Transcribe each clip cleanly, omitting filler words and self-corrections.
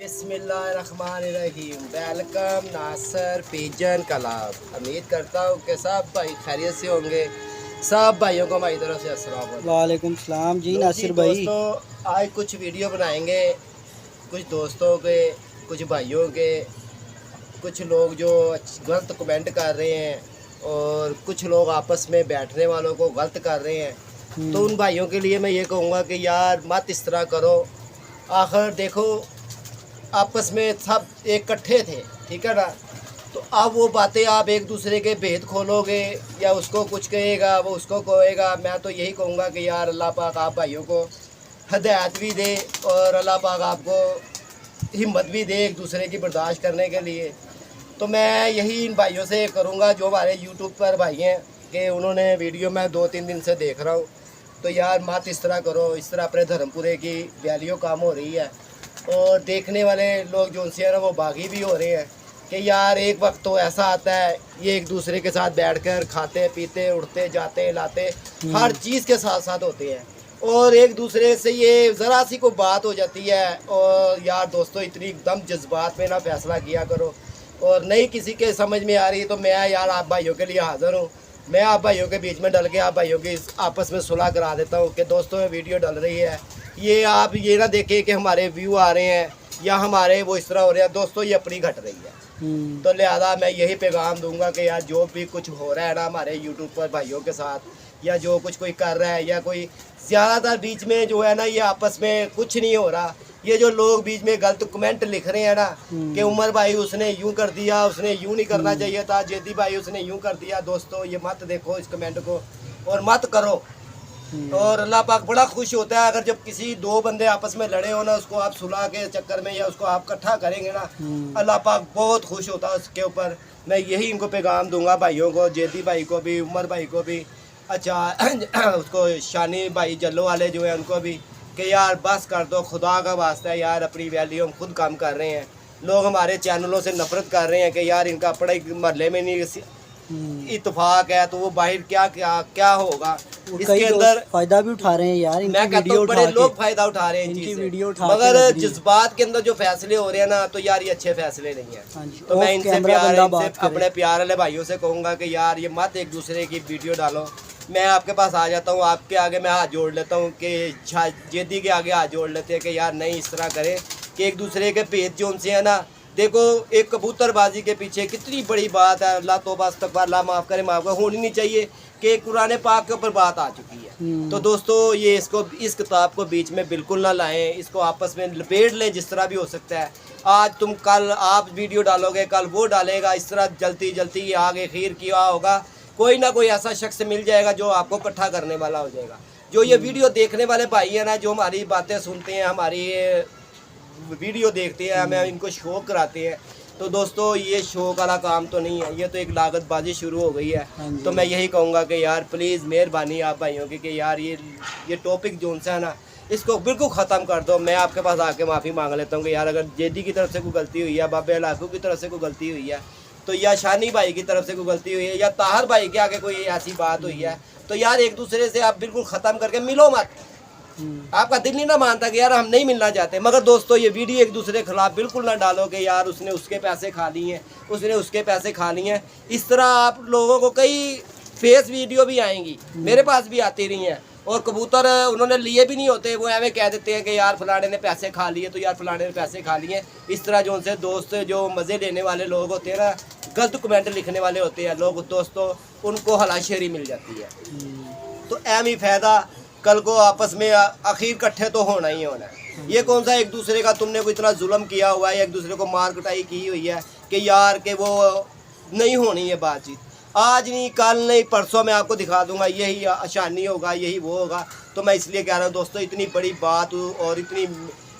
बिस्मिल्लाहिर्रहमानिर्रहीम। वेलकम नासर pigeon club. उम्मीद करता हूँ कि सब भाई खैरियत से होंगे। सब भाइयों को हमारी तरफ से अस्सलाम वालेकुम। वालेकुम सलाम जी नासिर भाई। दोस्तों आज कुछ वीडियो बनाएंगे, कुछ दोस्तों के, कुछ भाइयों के, कुछ लोग जो गलत कमेंट कर रहे हैं और कुछ लोग आपस में बैठने वालों को गलत कर रहे हैं। तो उन भाइयों के लिए मैं ये कहूँगा कि यार मत इस तरह करो। आखिर देखो आपस में सब एक इकट्ठे थे, ठीक है ना। तो अब वो बातें आप एक दूसरे के भेद खोलोगे या उसको कुछ कहेगा वो उसको कहेगा। मैं तो यही कहूँगा कि यार अल्लाह पाक आप भाइयों को हदायत भी दे और अल्लाह पाक आपको हिम्मत भी दे एक दूसरे की बर्दाश्त करने के लिए। तो मैं यही इन भाइयों से करूँगा जो हमारे यूट्यूब पर भाई हैं कि उन्होंने वीडियो मैं 2-3 दिन से देख रहा हूँ। तो यार मत इस तरह करो, इस तरह अपने धर्मपुरे की वैल्यू कम हो रही है और देखने वाले लोग जो उनसे है ना वो बागी भी हो रहे हैं कि यार एक वक्त तो ऐसा आता है ये एक दूसरे के साथ बैठकर खाते पीते उठते जाते लाते हर चीज़ के साथ साथ होते हैं और एक दूसरे से ये ज़रा सी को बात हो जाती है। और यार दोस्तों इतनी एकदम जज्बात में ना फैसला किया करो और नहीं किसी के समझ में आ रही तो मैं यार आप भाइयों के लिए हाज़िर हूँ। मैं आप भाइयों के बीच में डल के आप भाइयों की आपस में सुलह करा देता हूँ कि दोस्तों ये वीडियो डल रही है, ये आप ये ना देखें कि हमारे व्यू आ रहे हैं या हमारे वो इस तरह हो रहे हैं। दोस्तों ये अपनी घट रही है। तो लिहाजा मैं यही पैगाम दूंगा कि यार जो भी कुछ हो रहा है ना हमारे यूट्यूब पर भाइयों के साथ या जो कुछ कोई कर रहा है या कोई ज़्यादातर बीच में जो है ना ये आपस में कुछ नहीं हो रहा। ये जो लोग बीच में गलत कमेंट लिख रहे हैं ना कि उमर भाई उसने यूं कर दिया, उसने यूं नहीं करना चाहिए था, जेदी भाई उसने यूं कर दिया। दोस्तों ये मत देखो इस कमेंट को और मत करो। और अल्लाह पाक बड़ा खुश होता है अगर जब किसी दो बंदे आपस में लड़े हो ना उसको आप सुलह के चक्कर में या उसको आप इकट्ठा करेंगे ना अल्लाह पाक बहुत खुश होता है उसके ऊपर। मैं यही इनको पैगाम दूंगा भाइयों को, जेदी भाई को भी, उमर भाई को भी, अच्छा उसको शानी भाई जल्लो वाले जो है उनको भी कि यार बस कर दो, खुदा का वास्ता है यार अपनी वैल्यू हम खुद काम कर रहे हैं। लोग हमारे चैनलों से नफरत कर रहे हैं कि यार इनका अपने महल्ले में नहीं इत्तेफाक है तो वो बाहर क्या क्या क्या होगा इसके अंदर फायदा भी उठा रहे हैं यार। मैं कहता हूँ बड़े लोग फायदा उठा रहे हैं इन चीज़ से, मगर जज्बात के अंदर जो फैसले हो रहे हैं ना तो यार ये अच्छे फैसले नहीं है। तो मैं इनसे अपने प्यार वाले भाइयों से कहूँगा कि यार ये मत एक दूसरे की वीडियो डालो। मैं आपके पास आ जाता हूँ, आपके आगे मैं हाथ जोड़ लेता हूँ कि जेदी के आगे हाथ जोड़ लेते हैं कि यार नहीं इस तरह करें कि एक दूसरे के भेद जो उनसे है ना। देखो एक कबूतरबाजी के पीछे कितनी बड़ी बात है, अल्लाह तौबा अस्तगफिर, अल्लाह माफ़ करे, माफ़ करे, होनी नहीं चाहिए कि कुरान पाक के ऊपर बात आ चुकी है। तो दोस्तों ये इसको इस किताब को बीच में बिल्कुल ना लाएं, इसको आपस में लपेट लें जिस तरह भी हो सकता है। आज तुम कल आप वीडियो डालोगे, कल वो डालेगा, इस तरह जल्दी जल्दी आगे खीर किया होगा। कोई ना कोई ऐसा शख्स मिल जाएगा जो आपको इकट्ठा करने वाला हो जाएगा। जो ये वीडियो देखने वाले भाई हैं ना जो हमारी बातें सुनते हैं, हमारी वीडियो देखते हैं, हमें इनको शो कराते हैं, तो दोस्तों ये शो वाला काम तो नहीं है, ये तो एक लागतबाजी शुरू हो गई है। तो मैं यही कहूँगा कि यार प्लीज़ मेहरबानी आप भाइयों की कि यार ये टॉपिक जो उनसे है ना इसको बिल्कुल ख़त्म कर दो। मैं आपके पास आके माफ़ी मांग लेता हूँ कि यार अगर जेदी की तरफ से कोई गलती हुई है, बाबे लाखू की तरफ से कोई गलती हुई है, तो या शानी भाई की तरफ से कोई गलती हुई है या ताहर भाई के आगे कोई ऐसी बात हुई है, तो यार एक दूसरे से आप बिल्कुल ख़त्म करके मिलो मत। आपका दिल नहीं ना मानता कि यार हम नहीं मिलना चाहते, मगर दोस्तों ये वीडियो एक दूसरे के खिलाफ बिल्कुल ना डालो कि यार उसने उसके पैसे खा लिए हैं, उसने उसके पैसे खा लिए हैं। इस तरह आप लोगों को कई फेस वीडियो भी आएंगी, मेरे पास भी आती रही हैं और कबूतर उन्होंने लिए भी नहीं होते, वो ऐਵੇਂ कह देते हैं कि यार फलाने ने पैसे खा लिए तो यार फलाने ने पैसे खा लिए। इस तरह जो उनसे दोस्त जो मज़े लेने वाले लोग होते हैं ना, गलत कमेंट लिखने वाले होते हैं लोग, दोस्तों उनको हलाशेरी मिल जाती है। तो ऐम ही फ़ायदा कल को आपस में आखिर इकट्ठे तो होना ही होना है। ये कौन सा एक दूसरे का तुमने कोई इतना जुल्म किया हुआ है, एक दूसरे को मार कुटाई की हुई है कि यार के वो नहीं होनी है बातचीत। आज नहीं कल नहीं परसों मैं आपको दिखा दूंगा यही आसानी होगा, यही वो होगा। तो मैं इसलिए कह रहा हूँ दोस्तों इतनी बड़ी बात और इतनी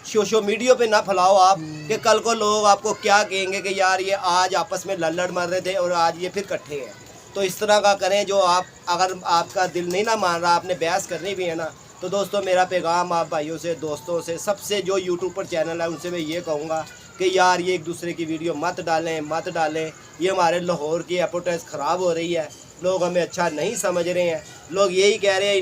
सोशल मीडिया पे ना फैलाओ आप कि कल को लोग आपको क्या कहेंगे कि यार ये आज आपस में लड़ मर रहे थे और आज ये फिर इकट्ठे हैं। तो इस तरह का करें जो आप अगर आपका दिल नहीं ना मान रहा, आपने बहस करनी भी है ना, तो दोस्तों मेरा पैगाम आप भाइयों से, दोस्तों से, सबसे जो यूट्यूब पर चैनल है उनसे मैं ये कहूँगा कि यार ये एक दूसरे की वीडियो मत डालें। ये हमारे लाहौर की एडवर्टाइज ख़राब हो रही है, लोग हमें अच्छा नहीं समझ रहे हैं। लोग यही कह रहे हैं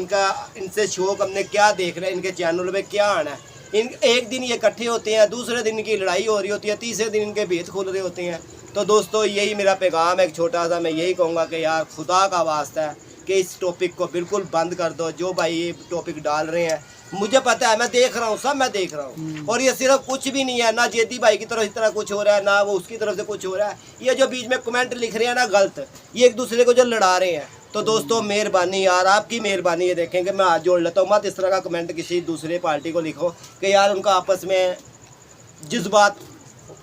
इनसे शौक हमने क्या देख रहे हैं, इनके चैनल में क्या आना है। इन एक दिन ये इकट्ठे होते हैं, दूसरे दिन इनकी लड़ाई हो रही होती है, तीसरे दिन इनके भेद खुल रहे होते हैं। तो दोस्तों यही मेरा पैगाम है एक छोटा सा, मैं यही कहूँगा कि यार खुदा का वास्ता है कि इस टॉपिक को बिल्कुल बंद कर दो। जो भाई ये टॉपिक डाल रहे हैं, मुझे पता है, मैं देख रहा हूँ, सब मैं देख रहा हूँ, और ये सिर्फ कुछ भी नहीं है, ना जेदी भाई की तरफ इस तरह कुछ हो रहा है, ना वो उसकी तरफ से कुछ हो रहा है। ये जो बीच में कमेंट लिख रहे हैं ना गलत, ये एक दूसरे को जो लड़ा रहे हैं। तो दोस्तों मेहरबानी यार, आपकी मेहरबानी, ये देखें कि मैं हाथ जोड़ लेता हूँ, मत इस तरह का कमेंट किसी दूसरे पार्टी को लिखो कि यार उनका आपस में जज्बात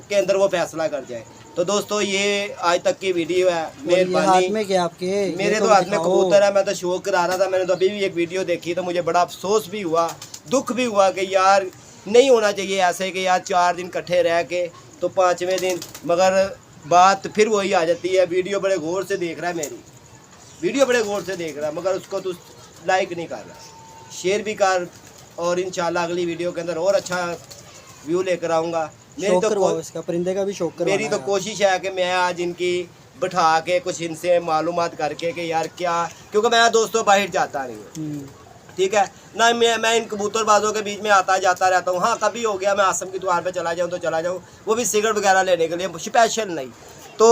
के अंदर वो फैसला कर जाए। तो दोस्तों ये आज तक की वीडियो है। मेहरबानी। में क्या आपके? मेरे तो हाथ में कबूतर है, मैं तो शौक करा रहा था। मैंने तो अभी भी एक वीडियो देखी तो मुझे बड़ा अफसोस भी हुआ, दुख भी हुआ कि यार नहीं होना चाहिए ऐसे कि यार 4 दिन इकट्ठे रह के तो 5वें दिन, मगर बात फिर वही आ जाती है। वीडियो बड़े गौर से देख रहा है, मेरी वीडियो बड़े गौर से देख रहा है, मगर उसको तू लाइक नहीं कर रहा, शेयर भी कर, और इंशाल्लाह अगली वीडियो के अंदर और अच्छा व्यू लेकर आऊँगा। मेरी तो इसका परिंदे का भी शौक मेरी तो कोशिश है कि मैं आज इनकी बैठा के कुछ इनसे मालूमात करके कि यार क्या, क्योंकि मैं दोस्तों बाहर जाता नहीं हूँ, ठीक है ना, मैं इन कबूतरबाजों के बीच में आता जाता रहता हूँ। हाँ कभी हो गया मैं आसम की दुकान पे चला जाऊँ तो चला जाऊँ, वो भी सिगरेट वगैरह लेने के लिए, स्पेशल नहीं। तो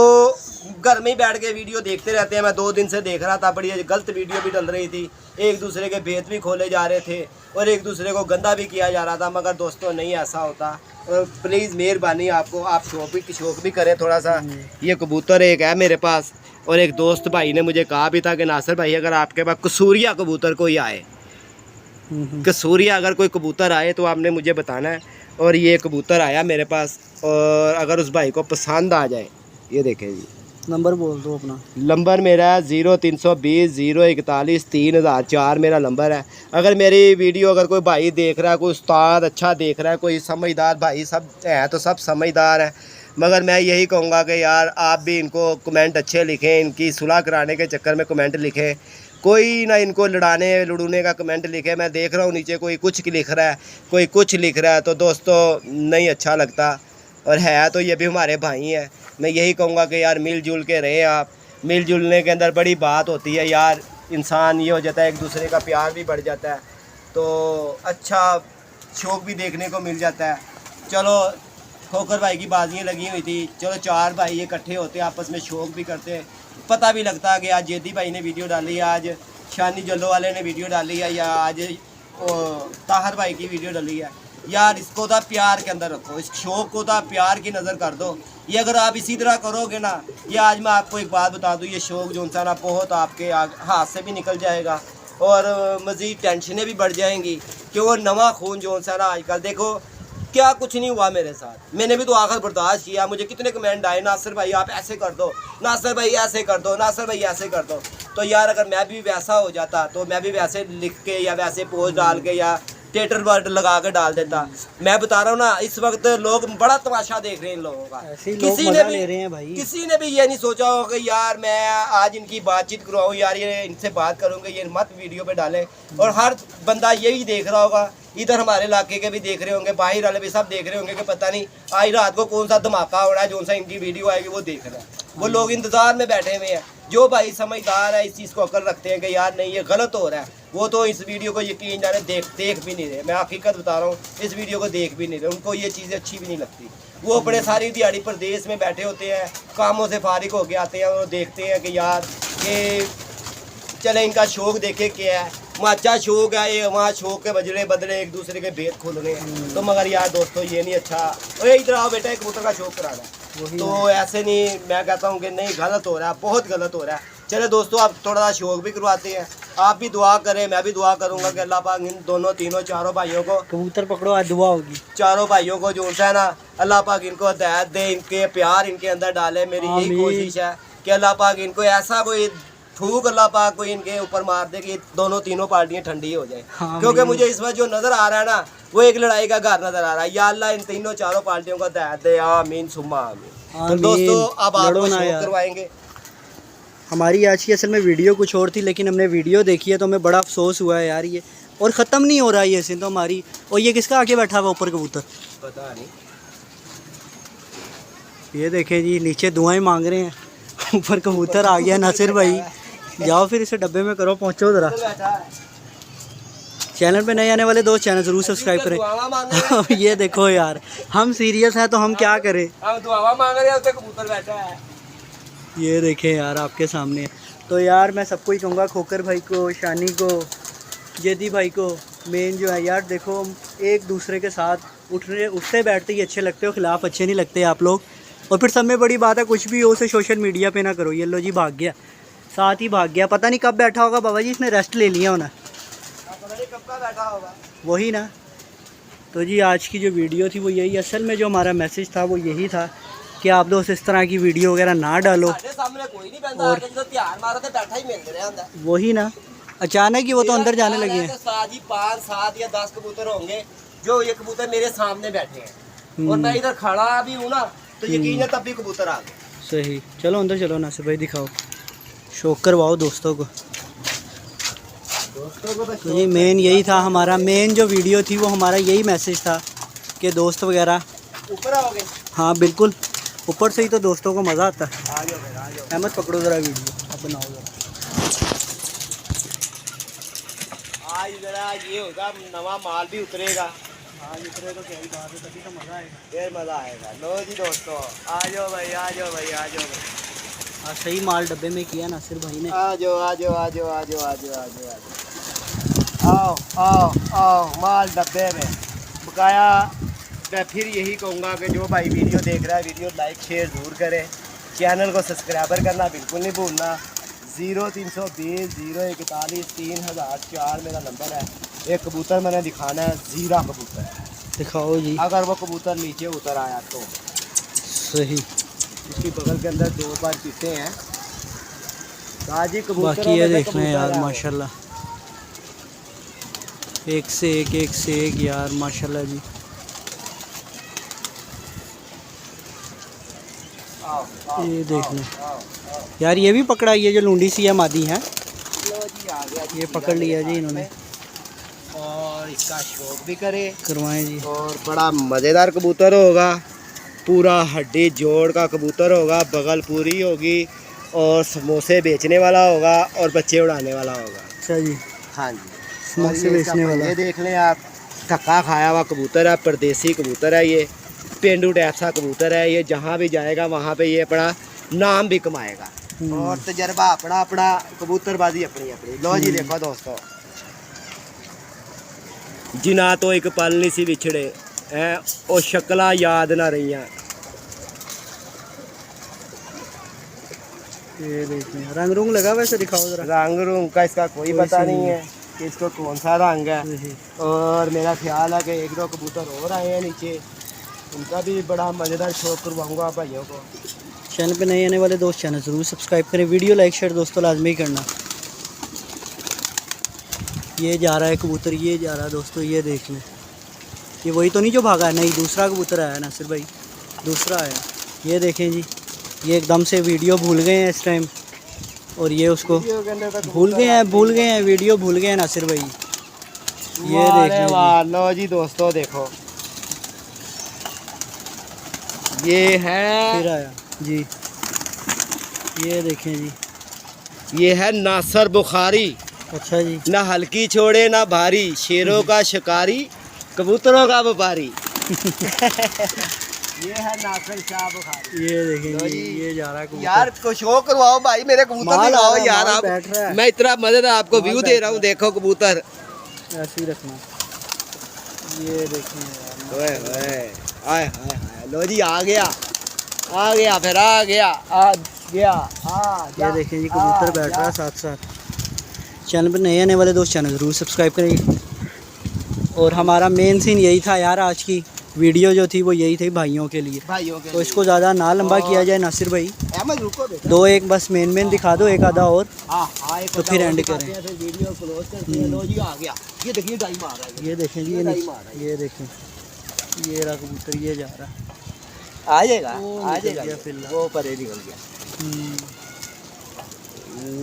घर में ही बैठ के वीडियो देखते रहते हैं। मैं 2 दिन से देख रहा था, बड़ी गलत वीडियो भी डल रही थी, एक दूसरे के भेद भी खोले जा रहे थे और एक दूसरे को गंदा भी किया जा रहा था। मगर दोस्तों नहीं ऐसा होता, और प्लीज़ मेहरबानी आपको, आप शौक भी करें थोड़ा सा। ये कबूतर एक है मेरे पास, और एक दोस्त भाई ने मुझे कहा भी था कि नासिर भाई अगर आपके पास कसूरिया कबूतर कोई आए, कसूरिया अगर कोई कबूतर आए तो आपने मुझे बताना है। और ये कबूतर आया मेरे पास, और अगर उस भाई को पसंद आ जाए, ये देखें जी, नंबर बोल दो अपना। नंबर मेरा 0320 041 3004 मेरा नंबर है। अगर मेरी वीडियो अगर कोई भाई देख रहा है, कोई उस्ताद अच्छा देख रहा है, कोई समझदार भाई, सब है तो सब समझदार हैं, मगर मैं यही कहूँगा कि यार आप भी इनको कमेंट अच्छे लिखें, इनकी सुलह कराने के चक्कर में कमेंट लिखें, कोई ना इनको लड़ूने का कमेंट लिखे। मैं देख रहा हूँ नीचे कोई कुछ लिख रहा है, कोई कुछ लिख रहा है, तो दोस्तों नहीं अच्छा लगता। और है तो ये भी हमारे भाई हैं। मैं यही कहूँगा कि यार मिलजुल के रहें आप, मिलजुलने के अंदर बड़ी बात होती है यार, इंसान ये हो जाता है, एक दूसरे का प्यार भी बढ़ जाता है, तो अच्छा शौक भी देखने को मिल जाता है। चलो ठोकर भाई की बाजियाँ लगी हुई थी, चलो 4 भाई इकट्ठे होते आपस में शौक भी करते, पता भी लगता है कि आज जेदी भाई ने वीडियो डाली है, आज शानी जल्लो वाले ने वीडियो डाली है, या आज ताहर भाई की वीडियो डाली है। यार इसको तो प्यार के अंदर रखो, इस शौक को तो प्यार की नज़र कर दो। ये अगर आप इसी तरह करोगे ना, ये आज मैं आपको एक बात बता दूँ, ये शौक जो सा ना बहुत आपके हाथ से भी निकल जाएगा, और मज़ीद टेंशनें भी बढ़ जाएंगी, कि वो नवा खून जो सा ना आजकल देखो क्या कुछ नहीं हुआ मेरे साथ, मैंने भी तो आखिर बर्दाश्त किया। मुझे कितने कमेंट आए, नासिर भाई आप ऐसे कर दो, नासिर भाई ऐसे कर दो, नासिर भाई ऐसे कर दो। तो यार अगर मैं भी वैसा हो जाता तो मैं भी वैसे लिख के या वैसे पोस्ट डाल के या थिएटर वर्ड लगा के डाल देता। मैं बता रहा हूँ ना, इस वक्त लोग बड़ा तमाशा देख रहे हैं इन लोगों का। किसी ने भी ये नहीं सोचा हो कि यार मैं आज इनकी बातचीत करवाऊँ, यार ये इनसे बात करूँगा, ये मत वीडियो पे डालें। और हर बंदा यही देख रहा होगा, इधर हमारे इलाके के भी देख रहे होंगे, बाहर वाले भी सब देख रहे होंगे कि पता नहीं आज रात को कौन सा धमाका हो रहा है, जो सा इनकी वीडियो आएगी वो देख रहा है। वो लोग इंतज़ार में बैठे हुए हैं। जो भाई समझदार है इस चीज़ को अकल रखते हैं कि यार नहीं ये गलत हो रहा है, वो तो इस वीडियो को यकीन जाने देख भी नहीं रहे। मैं हकीकत बता रहा हूँ, इस वीडियो को देख भी नहीं रहे, उनको ये चीज़ें अच्छी भी नहीं लगती। वो अपने सारी दिहाड़ी प्रदेश में बैठे होते हैं, कामों से फारिग होके आते हैं, और देखते हैं कि यार ये चले इनका शौक देखे क्या है, अच्छा शौक है ये, वहाँ शौक के बदले एक दूसरे के भेद खोलने हैं। तो मगर यार दोस्तों ये नहीं अच्छा। और इधर आओ बेटा, एक कबूतर का शौक कराना है, तो ऐसे नहीं, मैं कहता हूँ कि नहीं गलत हो रहा है, बहुत गलत हो रहा है। चले दोस्तों आप थोड़ा सा शौक भी करवाते हैं, आप भी दुआ करें, मैं भी दुआ करूँगा कि अल्लाह पाक इन दोनों तीनों चारों भाइयों को, कबूतर पकड़ो आज दुआ होगी, चारों भाइयों को जो है ना अल्लाह पाक इनको हिदायत दे, इनके प्यार इनके अंदर डाले। मेरी यही कोशिश है कि अल्लाह पाक इनको ऐसा कोई थूक अल्लाह पाक को इनके ऊपर मार दे कि दोनों तीनों पार्टियां ठंडी हो जाए। क्योंकि मुझे इस वक्त जो नज़र आ रहा है ना, वो एक लड़ाई का घर नज़र आ रहा है। या अल्लाह इन तीनों चारों पार्टियों को हिदायत दे, आमीन सुम्मा आमीन। तो दोस्तों अब आपको शौक करवाएंगे। हमारी आज की असल में वीडियो कुछ और थी, लेकिन हमने वीडियो देखी है तो हमें बड़ा अफसोस हुआ है यार, ये और ख़त्म नहीं हो रहा है ये सीन तो हमारी। और ये किसका आके बैठा हुआ ऊपर कबूतर, पता नहीं, ये देखें जी नीचे दुआएं मांग रहे हैं, ऊपर कबूतर आ गया। नासिर भाई जाओ फिर इसे डब्बे में करो, पहुँचो ज़रा। चैनल पे नए आने वाले दोस्त चैनल ज़रूर सब्सक्राइब करें। ये देखो यार, हम सीरियस हैं तो हम क्या करें। हम दुआवा मांग रहे हैं, उससे कबूतर बैठा है। ये देखें यार आपके सामने। तो यार मैं सबको ही कहूँगा, खोकर भाई को, शानी को, जेदी भाई को, मेन जो है यार, देखो एक दूसरे के साथ उठते बैठते ही अच्छे लगते हो, खिलाफ अच्छे नहीं लगते आप लोग। और फिर सब में बड़ी बात है, कुछ भी हो उसे सोशल मीडिया पे ना करो। ये लो जी भाग गया, साथ ही भाग गया, पता नहीं कब बैठा होगा बाबा जी, इसने रेस्ट ले लिया होना, पता नहीं कब का बैठा होगा। वही ना। तो जी आज की जो वीडियो थी वो यही, असल में जो हमारा मैसेज था वो यही था कि आप दोस्त इस तरह की वीडियो वगैरह ना डालो। सामने कोई नहीं बैठा, और ध्यान मारो तो बैठा ही मिल रहा है। वही ना, अचानक ही वो तो अंदर जाने लगे हैं। साथ ही 5, 7 या 10 कबूतर होंगे जो ये कबूतर मेरे सामने बैठे हैं, और मैं इधर खड़ा भी हूँ ना, तो यकीन है तब भी कबूतर आ गए। सही, चलो अंदर चलो नासिर भाई, दिखाओ, शौक करवाओ दोस्तों को। तो ये मेन यही था हमारा, मेन जो वीडियो थी वो हमारा यही मैसेज था कि दोस्त वगैरह ऊपर आओगे। हाँ बिल्कुल, ऊपर से ही तो दोस्तों को मज़ा आता है। आ जाओ। अहमद पकड़ो ज़रा वीडियो, अब बनाओ ज़रा। आज जरा ये होगा, नवा माल भी उतरेगा। हाँ उतरे तो क्या ही बात है, तभी तो मज़ा आएगा। फिर मज़ा आएगा। लो जी दोस्तों, आ जाओ भाई, आ जाओ भाई, आ जाओ भाई। हाँ सही माल डब्बे में किया नासिर भाई ने। आ जाओ, आ जाओ, आ जाओ, आ जाओ, आ जाओ, आ जाओ, आ जाओ। आओ आओ आओ, माल डब्बे में बकाया। मैं फिर यही कहूँगा कि जो भाई वीडियो देख रहा है, वीडियो लाइक शेयर ज़रूर करें, चैनल को सब्सक्राइबर करना बिल्कुल नहीं भूलना। 0320 041 3004 मेरा नंबर है। एक कबूतर मैंने दिखाना है, ज़ीरा कबूतर है, दिखाओ जी। अगर वो कबूतर नीचे उतर आया तो सही। इसकी बगल के अंदर 2 बार पीते हैं ताजी कबूतर। बाकी ये देख रहे हैं यार माशाल्लाह, एक से एक यार माशाल्लाह जी। ये देख लें यार, ये भी पकड़ा, ये जो लूंडी सी है मादी है, ये पकड़ लिया जी इन्होंने। और इसका शौक भी करे, करवाएं जी। और बड़ा मज़ेदार कबूतर होगा, पूरा हड्डी जोड़ का कबूतर होगा, बगल पूरी होगी, और समोसे बेचने वाला होगा, और बच्चे उड़ाने वाला होगा। अच्छा जी, हाँ जी, समोसे बेचने वाला। ये देख लें आप, धक्का खाया हुआ कबूतर है, परदेसी कबूतर है, ये पेंडू टाइप सा कबूतर है। ये जहाँ भी जाएगा वहाँ पे ये अपना नाम भी कमाएगा, और तजर्बा अपना अपना, कबूतरबाजी अपनी अपनी। लो जी देखो दोस्तों, जिना तो एक पल नहीं सी विछड़े हैं, वो शक्ला याद ना रही। ये देखें, रंग रूंग लगा वैसे, दिखाओ जरा। रंग रूंग का इसका कोई पता नहीं है कि इसको कौन सा रंग है, और मेरा ख्याल है कि 1-2 कबूतर और आए हैं नीचे, उनका भी बड़ा मज़ेदार शौक करवाऊँगा भाइयों को। चैनल पे नए आने वाले दोस्त चैनल ज़रूर सब्सक्राइब करें, वीडियो लाइक शेयर दोस्तों लाजमी करना। ये जा रहा है कबूतर, ये जा रहा है दोस्तों, ये देख लें। ये वही तो नहीं जो भागा है, नहीं दूसरा कबूतर आया नासिर भाई, दूसरा आया। ये देखें जी, ये एकदम से वीडियो भूल गए हैं इस टाइम, और ये उसको भूल गए हैं वीडियो भूल गए हैं नासिर भाई। ये देख लो जी दोस्तों, देखो ये है, फिर आया जी, ये देखें जी, ये है नासर बुखारी। अच्छा जी, ना हल्की छोड़े ना भारी, शेरों का शिकारी, कबूतरों का व्यापारी। ये है नासर शाह बुखारी। ये देखें जी, ये जा रहा है कबूतर। यार को शो करवाओ भाई, मेरे कबूतर दिखाओ यार आप। मैं इतना मजेदार आपको व्यू दे रहा हूँ, देखो कबूतर ऐसे ही रखना। ये देखें यार, ओए ओए, आय हाय हाय, लो जी आ गया, फिर आ गया। ये देखें जी, कबूतर बैठ रहा है साथ साथ। चैनल पर नए आने वाले दोस्त चैनल ज़रूर सब्सक्राइब करें। और हमारा मेन सीन यही था यार, आज की वीडियो जो थी वो यही थी भाइयों के लिए। तो इसको ज़्यादा ना लंबा किया जाए नासिर भाई, रुको 2-1 बस मेन दिखा दो, एक आधा और तो फिर एंड करें। वीडियो क्लोज करते हैं। लो जी आ गया, ये देखिए टाइम आ रहा है, ये देखें जी, ये देखें, ये रहा कबूतर, ये जा रहा है, आ जाएगा फिर वो परे निकल गया।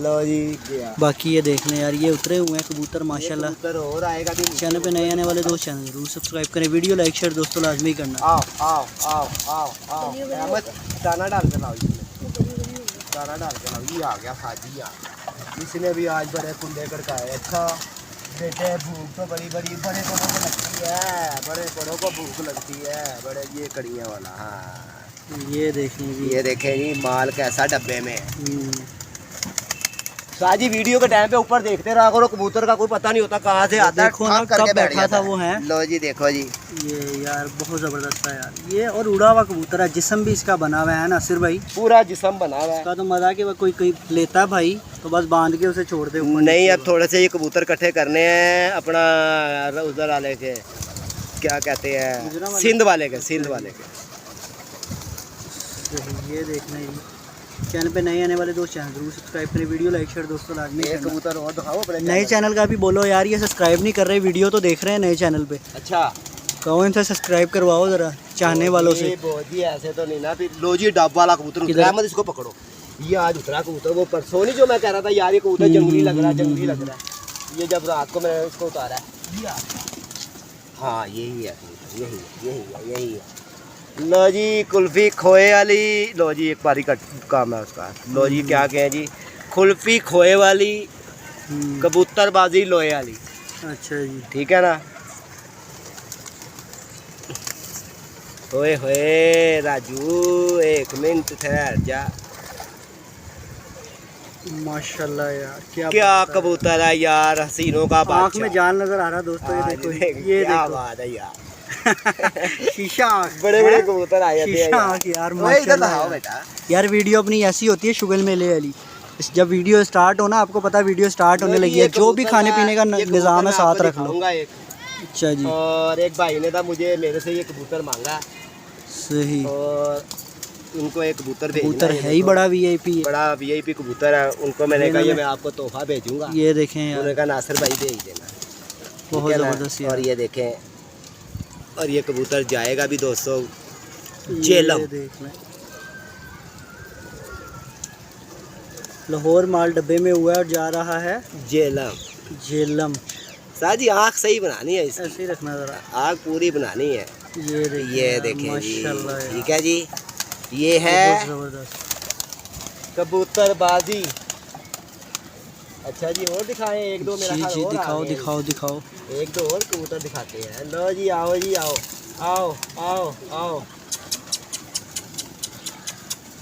लो जी गया। बाकी ये देख लें यार, ये उतरे हुए हैं कबूतर माशाल्लाह। कबूतर और आएगा भी। चैनल पे नए आने वाले दोस्त चैनल जरूर सब्सक्राइब करें, वीडियो लाइक शेयर दोस्तों लाजमी करना। आओ आओ आओ आओ आओ, अहमद दाना डाल के लाओ, दाना डाल के लाओ। ये आ गया साजी, इसने भी आज बड़े कुंडे कड़काए। अच्छा बेटे भूख तो बड़ी बड़ी बड़े बड़ों को लगती है, बड़े बड़ों को भूख लगती है, बड़े ये कड़ियाँ वाला। हाँ ये देखें जी, ये देखें जी माल कैसा डब्बे में। शाहजी वीडियो के टाइम पे ऊपर देखते रहा करो, कबूतर का कोई पता नहीं होता कहाँ से आता है, देखो ना कब बैठा था वो है। लो जी देखो जी, ये यार बहुत ज़बरदस्त है यार ये, और उड़ा हुआ कबूतर है, जिस्म भी इसका बना हुआ है नासिर भाई, पूरा जिस्म बना हुआ है। इसका तो मजा कि कोई कोई लेता है भाई तो बस बांध के उसे छोड़ दे ऊपर। नहीं अब थोड़े से ये कबूतर इकट्ठे करने हैं अपना उधर वाले के, क्या कहते हैं, सिंध वाले के, सिंध वाले के। ये देखना है चैनल पे नए आने वाले दोस्त चैनल जरूर सब्सक्राइब करें, वीडियो लाइक शेयर दोस्तों लाजमी करना। कबूतर और दिखाओ अपने नए चैनल का भी बोलो यार, ये सब्सक्राइब नहीं कर रहे, वीडियो तो देख रहे हैं नए चैनल पे। अच्छा कहो इनसे सब्सक्राइब करवाओ जरा चाहने वालों से। जी ऐसे तो नहीं ना, फिर लो जी डब वाला कबूतर उतरा है, मत इसको पकड़ो। ये आज उतरा कबूतर, वो परसों नहीं जो मैं कह रहा था यार ये कबूतर जंगली लग रहा है, जंगली लग रहा है। ये जब रात को मैंने इसको उतारा है, हाँ यही है, यही है। लो जी कुल्फी खोए वाली, लो जी एक बारी का काम है उसका। लो जी क्या कहें जी, कुल्फी खोए वाली, कबूतरबाजी लोहे वाली। अच्छा जी ठीक है ना। ओए होए राजू एक मिनट ठहर जा। माशाल्लाह यार क्या कबूतर है यार, हसीनों का बादशाह। आँख में जान नजर आ रहा दोस्तों, ये देखो ये क्या देखो बात है यार। शीशा आँख, बड़े बड़े कबूतर आए थे शीशा आँख यार माशाल्लाह बेटा। यार वीडियो अपनी ऐसी होती है शुगल मेले वाली, जब वीडियो स्टार्ट हो ना, आपको पता वीडियो स्टार्ट होने लगी है, जो भी खाने पीने का निज़ाम है साथ रख लो। अच्छा जी। और एक भाई ने था मुझे मेरे से ये कबूतर मांगा, सही, और उनको एक कबूतर कबूतर है ही बड़ा वीआईपी है, बड़ा वीआईपी कबूतर है। उनको मैंने कहा ये मैं आपको तोहफा भेजूंगा। ये देखें यार, उन्होंने कहा नासिर भाई भेज देना। बहुत ज़बरदस्त। और ये देखें, और ये कबूतर जाएगा भी दोस्तों जेलम। लाहौर माल डब्बे में हुआ है और जा रहा है जेलम। जेलम। साजी आँख सही बनानी है, ऐसे ही रखना जरा, आँख पूरी बनानी है। ये देखें माशाल्लाह जी, ठीक है जी। ये है कबूतरबाजी। अच्छा जी और दिखाएं एक दो, मेरा ख्याल और दिखाओ आ गए। दिखाओ एक दो और कबूतर दिखाते हैं। लो जी आओ जी आओ आओ आओ आओ।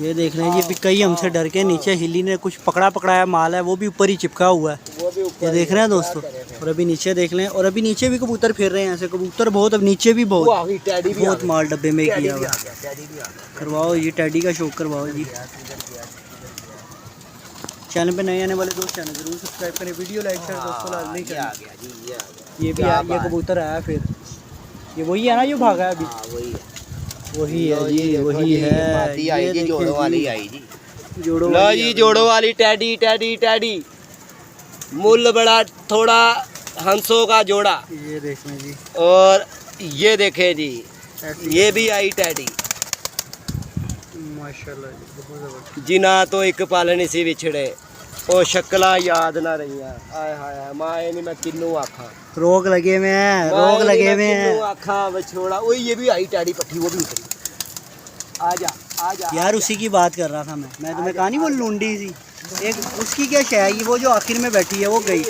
ये देख रहे हैं जी, कई हमसे डर के नीचे हिली ने कुछ पकड़ाया माल है, वो भी ऊपर ही चिपका हुआ है, वो भी ऊपर ये देख रहे हैं दोस्तों। और अभी नीचे देख लें, और अभी नीचे भी कबूतर फिर रहे हैं ऐसे, कबूतर बहुत, अब नीचे भी बहुत माल डब्बे में किया हुआ। करवाओ ये टैडी का शौक करवाओ जी। चैनल पे नए आने वाले दोस्त चैनल जरूर सब्सक्राइब करें, वीडियो लाइक शेयर दोस्तों लाजमी करें। ये भी ये कबूतर आया फिर, ये वही है ना जो भागा है अभी, वही है जी, वही है। ये जी जोड़ों वाली आई जी, जोड़ो लो जी जोड़ों वाली टैडी टैडी टैडी, मुल बड़ा थोड़ा हंसों का जोड़ा। ये देखें जी, और ये देखें जी, ये भी आई टैडी माशाल्लाह जी, बहुत ज़बरदस्त। जिना तो एक पालनी सी विछड़े, ओ शक्ला याद ना रही। आय हाय माए नहीं मैं किन्नू आखा, रोग लगे हुए हैं, रोग लगे हुए हैं आखा बछोड़ा। ओए ये भी आई टैडी पट्टी, वो भी उतरी। आजा आजा यार, उसी की बात कर रहा था मैं तुम्हें कहा नहीं वो लूंडी सी एक, उसकी क्या शय है, वो जो आखिर में बैठी है वो गई।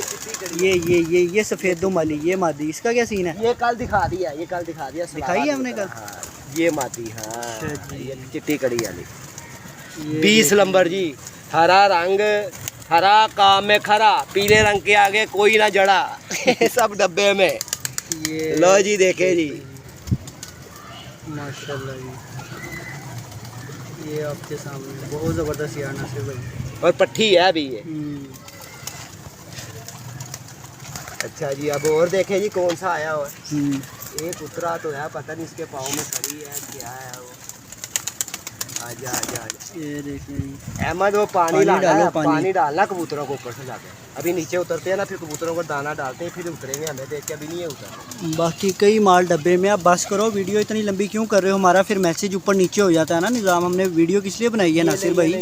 ये सफ़ेदुम वाली, ये मादी, इसका क्या सीन है? ये कल दिखा दिया, ये कल दिखा दिया, दिखाई है हमने कल। हाँ, ये मादी, हाँ ये चिट्टी कड़ी वाली 20 20 नंबर जी। हरा रंग, हरा काम में खरा, पीले रंग के आगे कोई ना जड़ा। सब डब्बे में। ये लो जी देखे जी, माशाल्लाह जी, ये आपके सामने बहुत ज़बरदस्त यार नासिर भाई, और पट्टी है अभी ये। अच्छा जी अब और देखें जी कौन सा आया हुआ है। एक उतरा तो है, पता नहीं इसके पाँव में खड़ी है क्या है वो। आजा आजा आजा। ये देखिए अहमद वो पानी डालना, पानी। पानी डालना कबूतरों को ऊपर से जाके। अभी नीचे उतरते हैं ना, फिर कबूतरों को दाना डालते हैं, फिर उतरेंगे। हमें देख के अभी नहीं है उतर। बाकी कई माल डब्बे में। आप बस करो, वीडियो इतनी लंबी क्यों कर रहे हो? हमारा फिर मैसेज ऊपर नीचे हो जाता है ना निज़ाम। हमने वीडियो किस लिए बनाई है नासिर भाई?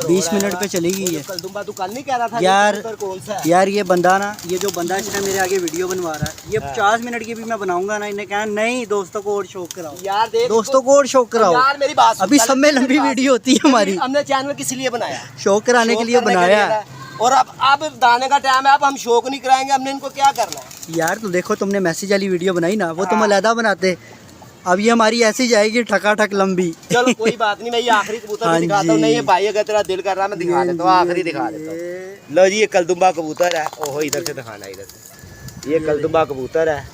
20 मिनट पे चलेगी ये। तू कल नहीं कह रहा था यार, कौन सा है? यार ये बंदा ना, ये जो बंदा इसने मेरे आगे वीडियो बनवा रहा है, ये 50 मिनट की भी मैं बनाऊंगा ना, इन्हें कहना नहीं दोस्तों को और शौक कराओ यार, देख दोस्तों को और शौक कराओ यार, मेरी बात अभी सब में लंबी वीडियो होती है हमारी। हमने चैनल किस लिए बनाया? शौक कराने के लिए बनाया है। और अब दाने का टाइम है, अब हम शौक नहीं कराएंगे, हमने इनको क्या करना है यार। तो देखो तुमने मैसेज वाली वीडियो बनाई ना, वो तुम अलहदा बनाते, अब ये हमारी ऐसी जाएगी ठकाठक लंबी। चलो कोई बात नहीं, मैं ये आखिरी कबूतर भी दिखाता हूँ। नहीं ये भाई अगर तेरा दिल कर रहा मैं दिखा देता हूँ, आखिरी दिखा देता हूँ। लो जी ये कलदुम्बा कबूतर है। ओहो इधर से दिखाना, इधर से। ये कलदुम्बा कबूतर है,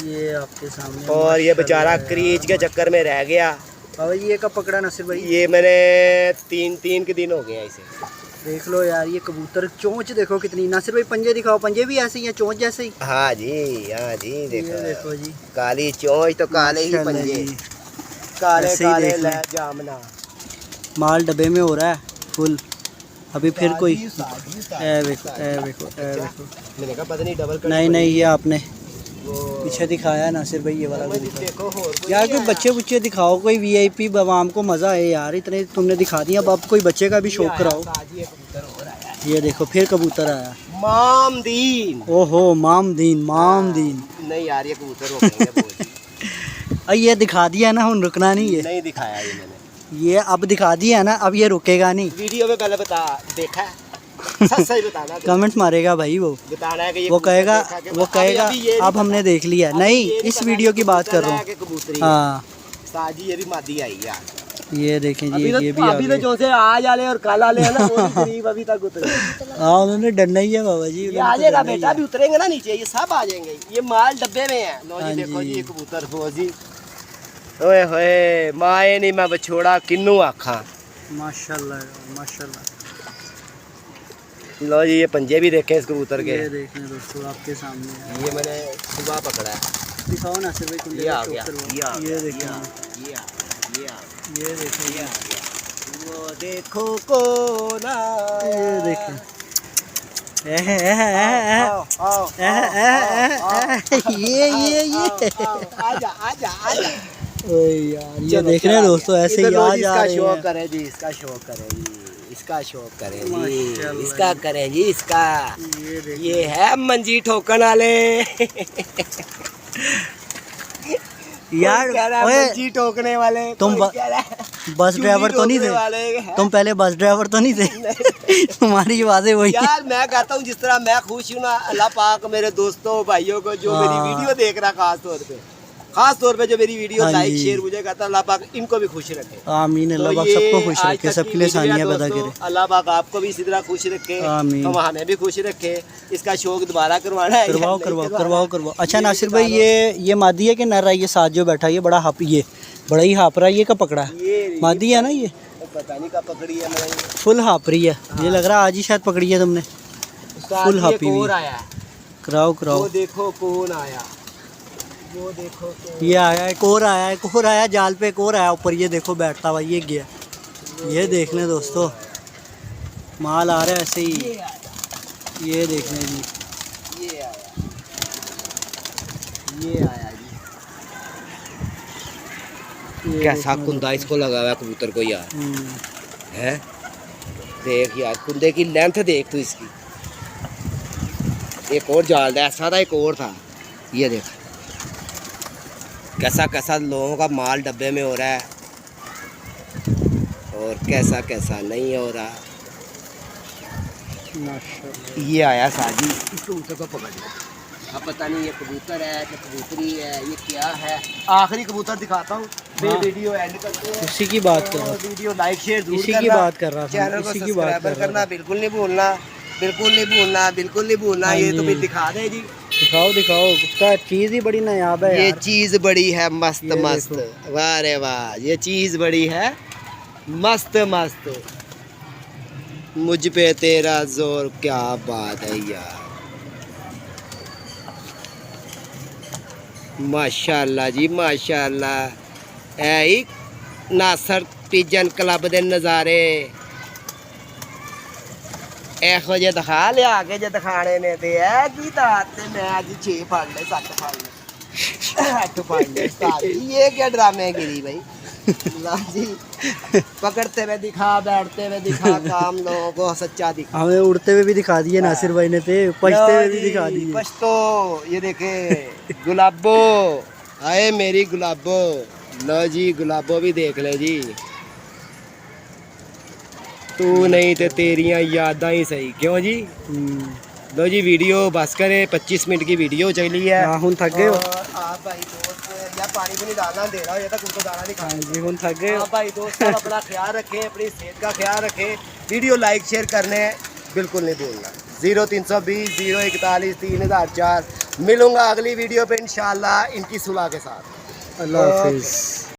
ये आपके सामने। और ये बेचारा क्रीच के चक्कर में रह गया। बाबा ये कब पकड़ा नासिर भाई? ये मैंने तीन के दिन हो गए हैं इसे। देख लो यार ये कबूतर, चोंच देखो कितनी। नासिर भाई पंजे दिखाओ, पंजे भी ऐसे ही हैं चोंच जैसे ही। हाँ जी देखो, देखो जी, काली चोंच तो काले ही पंजे, काले काले ले जामना। माल डब्बे में हो रहा है फुल। अभी फिर कोई देखो मैंने कहा पता नहीं डबल। नहीं ये आपने पीछे दिखाया नासिर भाई, ये वाला देखो यार। कोई बच्चे दिखाओ, कोई वीआईपी आवाम को मज़ा आए यार। इतने तुमने दिखा दिया, अब कोई बच्चे का भी शौक कराओ। ये देखो फिर कबूतर आया, मामदीन। ओहो मामदीन नहीं यार ये कबूतर हो गए। ये दिखा दिया ना, हम रुकना नहीं है। नहीं दिखाया ये मैंने, ये अब दिखा दिया ना, अब ये रुकेगा नहीं। वीडियो में पहले बता, देखा है सही बताना। कमेंट मारेगा भाई वो, बताना है कि ये वो कहेगा अभी अब हमने देख लिया। नहीं इस वीडियो की बात कर रहा हूँ। हाँ साजी ये भी मादी आई यार। ये देखें जी, ये भी अभी तो जो से आज आले और कल आले है ना, वो गरीब अभी तक उतरे। हाँ उन्होंने डरना ही है बाबा जी। ये आ जाएगा बेटा, अभी उतरेंगे ना नीचे, ये सब आ जाएंगे। ये माल डब्बे में है। लो जी देखो जी ये कबूतर फौजी। ओए होए माए नहीं मैं बछोड़ा किन्नू आखा। माशाल्लाह। लो जी ये पंजे भी देखें इस कबूतर के। ये देखें दोस्तों आपके सामने, ये मैंने सुबह पकड़ा है। दिखाओ ना सिर्फ तुम। ये आ गया, ये देखें, ये देखिए, वो देखो कौन आया। ये देखें, आजा। यार ये देख रहे हैं दोस्तों, ऐसे ही आ जा रहे हैं। शौक करें जी, इसका शौक करें जी, इसका शौक करें जी, इसका करें जी, इसका। ये है मंजी ठोकन वाले। यार मंजी ठोकने वाले। तुम बस ड्राइवर तो नहीं थे? तुम पहले बस ड्राइवर तो नहीं थे? तुम्हारी आवाजें वही। यार मैं कहता हूँ जिस तरह मैं खुश हूँ ना, अल्लाह पाक मेरे दोस्तों भाइयों को जो मेरी वीडियो देख रहा खास तौर पे जो मेरी वीडियो लाइक शेयर मुझे कहता है, अल्लाह पाक इनको भी खुश रखे। आमीन। अल्लाह पाक सबको खुश रखे, सबके लिए सानिया पैदा करे। अल्लाह पाक आपको भी इसी तरह खुश रखे, आमीन। तो हमें भी खुश रखे। इसका शौक दोबारा करवाना है। करवाओ। अच्छा नासिर भाई ये मादी है कि नर है? ये साथ जो बैठा ये बड़ा ही हापरा। ये कब पकड़ा? मादी है ना ये? पता नहीं कब पकड़ी है मैंने। फुल हापरी है। ये लग रहा आज ही शायद पकड़ी है तुमने। फुल हापी हुई। कराओ। वो देखो कौन आया, वो देखो ये आया, एक और आया जाल पे, एक और आया ऊपर। ये देखो बैठता हुआ, ये गया। ये देख लें दोस्तों, माल आ रहा है ऐसे ही। ये देख लें जी, ये आया जी। कैसा कुंदा इसको लगा हुआ है कबूतर को यार, है? देख यार कुंदे की लेंथ देख तू इसकी। एक और जाल ऐसा था, एक और था। ये देख कैसा लोगों का माल डब्बे में हो रहा है और कैसा नहीं हो रहा। ये आया साजी, इस कबूतर को पकड़ लिया। अब पता नहीं ये कबूतर है कि कबूतरी है, ये क्या है। आखिरी कबूतर दिखाता हूँ, वीडियो एंड करते हैं। इसी की बात कर रहा हूँ, वीडियो लाइक शेयर जरूर इसी की बात कर रहा था। चैनल को सब्सक्राइब करना बिल्कुल नहीं भूलना। ये तो भी दिखा दे जी। दिखाओ। उसका चीज़ ही बड़ी नायाब है। ये चीज़ बड़ी है मस्त। वाह रे वाह, ये चीज़ बड़ी है मस्त। मुझ पे तेरा जोर, क्या बात है यार। माशाल्लाह जी माशाल्लाह। ऐ नासर पिजन क्लब दे नज़ारे ਇਹੋ ਜਿਹੇ ਦਿਖਾ ਲਿਆ ਕੇ ਜੇ ਦਿਖਾਣੇ ਨੇ ਤੇ ਇਹ ਕੀ ਦਾਤ ਤੇ ਮੈਂ ਅੱਜ 6 ਫੜ ਲਏ 7 ਫੜ ਲਏ 8 फड़ ले। ये क्या ड्रामे गिरी भाई। जी पकड़ते हुए दिखा, बैठते हुए दिखा, काम लोगों को सच्चा दिखा। हमें उड़ते हुए भी दिखा दिए नासिर भाई ने, थे पछते हुए भी दिखा दिए। पछतो ये देखे गुलाबो आए मेरी गुलाबो। लो जी गुलाबो भी देख ले जी। तू नहीं तो तेरियां यादां ही सही, क्यों जी। लो जी वीडियो बस करे, 25 मिनट की वीडियो चली है। हुन थक गए हो? और आप भाई दोस्त यार पानी भी नहीं डालना दे रहा हो, ये तक उनको दाना नहीं खाना जी हुन थक गए हो? आप भाई दोस्त सब अपना ख्याल रखें, अपनी सेहत का ख्याल रखें। वीडियो लाइक शेयर करने बिल्कुल नहीं भूलना। 0320 041 3004। मिलूंगा अगली वीडियो पे इंशाल्लाह इनकी सुलह के साथ। अल्लाह हाफिज़।